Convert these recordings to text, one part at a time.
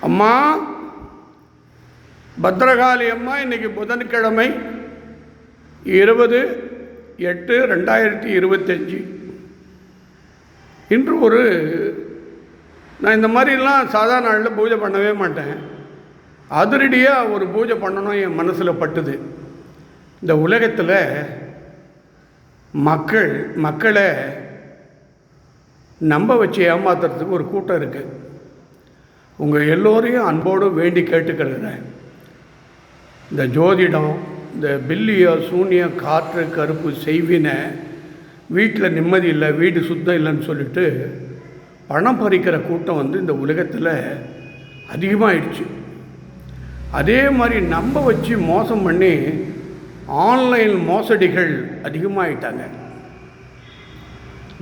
அம்மா பத்ரகாளி அம்மா, இன்றைக்கி புதன்கிழமை 20/8/2025. இன்று நான் இந்த மாதிரிலாம் சாதாரண நாளில் பூஜை பண்ணவே மாட்டேன். அதிரடியாக ஒரு பூஜை பண்ணணும் என் மனசில் பட்டுது. இந்த உலகத்தில் மக்களை நம்ப வச்சு ஏமாத்துறதுக்கு ஒரு கூட்டம் இருக்குது. உங்கள் எல்லோரையும் அன்போடு வேண்டி கேட்டுக்கிறேன். இந்த ஜோதிடம், இந்த பில்லியோ சூனியம், காற்று கருப்பு செய்வினை, வீட்டில் நிம்மதி இல்லை, வீடு சுத்தம் இல்லைன்னு சொல்லிட்டு பணம் பறிக்கிற கூட்டம் இந்த உலகத்தில் அதிகமாகிடுச்சு. அதே மாதிரி நம்ப வச்சு மோசம் பண்ணி ஆன்லைன் மோசடிகள் அதிகமாகிட்டாங்க.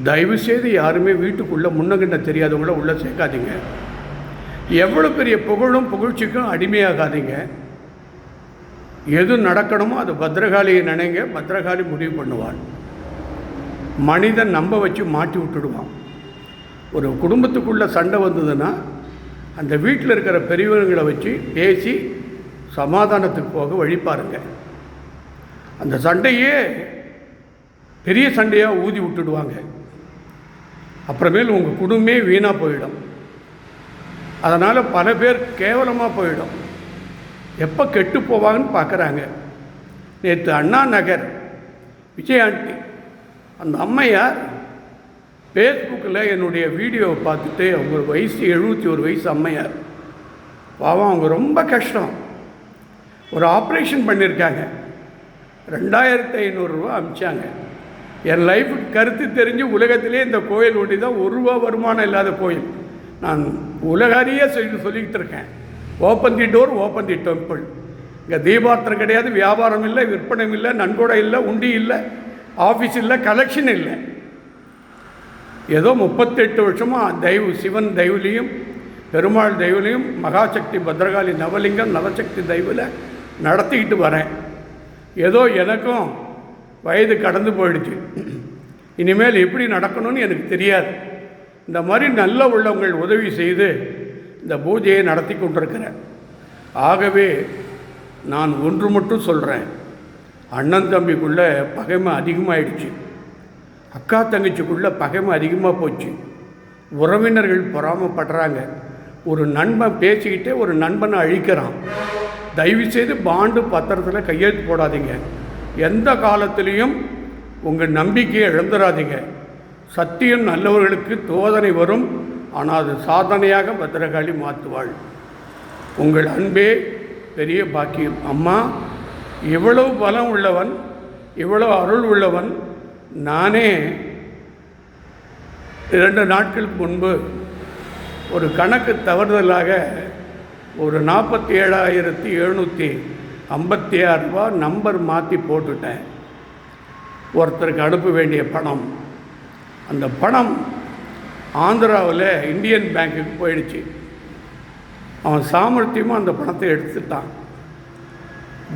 தயவுசெய்து யாருமே வீட்டுக்குள்ளே முன்னகிட்ட தெரியாதவங்கள உள்ளே சேர்க்காதீங்க. எவ்வளோ பெரிய புகழ்ச்சிக்கும் அடிமையாகாதீங்க. எது நடக்கணுமோ அது பத்ரகாளியை நினைங்க. பத்ரகாளி முடிவு பண்ணுவாள். மனிதன் நம்ப வச்சு மாட்டி விட்டுடுவான். ஒரு குடும்பத்துக்குள்ளே சண்டை வந்ததுன்னா அந்த வீட்டில் இருக்கிற பெரியவர்களை வச்சு பேசி சமாதானத்துக்கு போக வழி பாருங்க. அந்த சண்டையே பெரிய சண்டையாக ஊதி விட்டுடுவாங்க. அப்புறமேல் உங்கள் குடும்பமே வீணாக போயிடும். அதனால் பல பேர் கேவலமாக போயிடும். எப்போ கெட்டு போவாங்கன்னு பார்க்குறாங்க. நேற்று அண்ணா நகர் விஜயாண்டி அந்த அம்மையார் ஃபேஸ்புக்கில் என்னுடைய வீடியோவை பார்த்துட்டு, அவங்க வயசு 71 வயசு அம்மையார், பாவம் அவங்க ரொம்ப கஷ்டம். ஒரு ஆப்ரேஷன் பண்ணியிருக்காங்க. 2500 ரூபா அனுப்பிச்சாங்க. என் லைஃபுக்கு கருத்து தெரிஞ்சு உலகத்திலே இந்த கோயில் ஒட்டி தான் ₹1 வருமானம் இல்லாத கோயில். நான் உலகாரியே சொல்லிக்கிட்டு இருக்கேன். Open the door, open the temple. இங்கே தீபார்த்தனை கிடையாது, வியாபாரம் இல்லை, விற்பனை இல்லை, நன்கொடை இல்லை, உண்டி இல்லை, ஆஃபீஸ் இல்லை, கலெக்ஷன் இல்லை. ஏதோ 38 வருஷமாக சிவன் தெய்வலையும் பெருமாள் தெய்வலையும் மகாசக்தி பத்ரகாளி நவலிங்கம் நவசக்தி தெய்வில் நடத்திக்கிட்டு வரேன். ஏதோ எனக்கும் வயது கடந்து போயிடுச்சு. இனிமேல் எப்படி நடக்கணும்னு எனக்கு தெரியாது. இந்த மாதிரி நல்ல உள்ளவங்கள் உதவி செய்து இந்த பூஜையை நடத்தி கொண்டிருக்கிறேன். ஆகவே நான் ஒன்று மட்டும் சொல்கிறேன். அண்ணன் தம்பிக்குள்ளே பகைமை அதிகமாகிடுச்சு. அக்கா தங்கச்சிக்குள்ளே பகைமை அதிகமாக போச்சு. உறவினர்கள் பொறாமப்படுறாங்க. ஒரு நண்பன் பேசிக்கிட்டே ஒரு நண்பனை அழிக்கிறான். தயவுசெய்து பாண்டு பத்திரத்தில் கையெழுத்து போடாதீங்க. எந்த காலத்திலையும் உங்கள் நம்பிக்கையை இழந்துடாதீங்க. சத்தியம் நல்லவர்களுக்கு தோதனை வரும், ஆனால் அது சாதனையாக பத்ரகாளி மாற்றுவாள். உங்கள் அன்பே பெரிய பாக்கியம். அம்மா, இவ்வளவு பலம் உள்ளவன், இவ்வளவு அருள் உள்ளவன் நானே 2 நாட்களுக்கு முன்பு ஒரு கணக்கு தவறுதலாக ஒரு 47,756 ரூபா நம்பர் மாற்றி போட்டுட்டேன். ஒருத்தருக்கு அனுப்ப வேண்டிய பணம், அந்த பணம் ஆந்திராவில் இந்தியன் பேங்க்குக்கு போயிடுச்சு. அவன் சாமர்த்தியமாக அந்த பணத்தை எடுத்துட்டான்.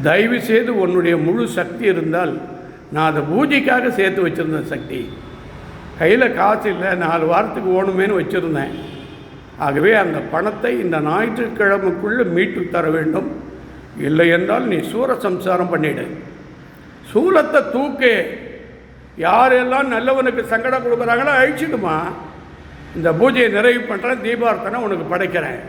தயவுசெய்து உன்னுடைய முழு சக்தி இருந்தால், நான் அதை பூஜைக்காக சேர்த்து வச்சுருந்த சக்தி, கையில் காசு இல்லை, 4 வாரத்துக்கு ஓணுமேனு வச்சுருந்தேன். ஆகவே அந்த பணத்தை இந்த ஞாயிற்றுக்கிழமைக்குள்ளே மீட்டு தர வேண்டும். இல்லை என்றால் நீ சூரசம்சாரம் பண்ணிடு. சூலத்தை தூக்கு. யாரெல்லாம் நல்லவனுக்கு சங்கடம் கொடுக்குறாங்களோ அழிச்சிடுமா. இந்த பூஜையை நிறைவு பண்ணுறேன். தீபார்த்தனை உனக்கு படைக்கிறேன்.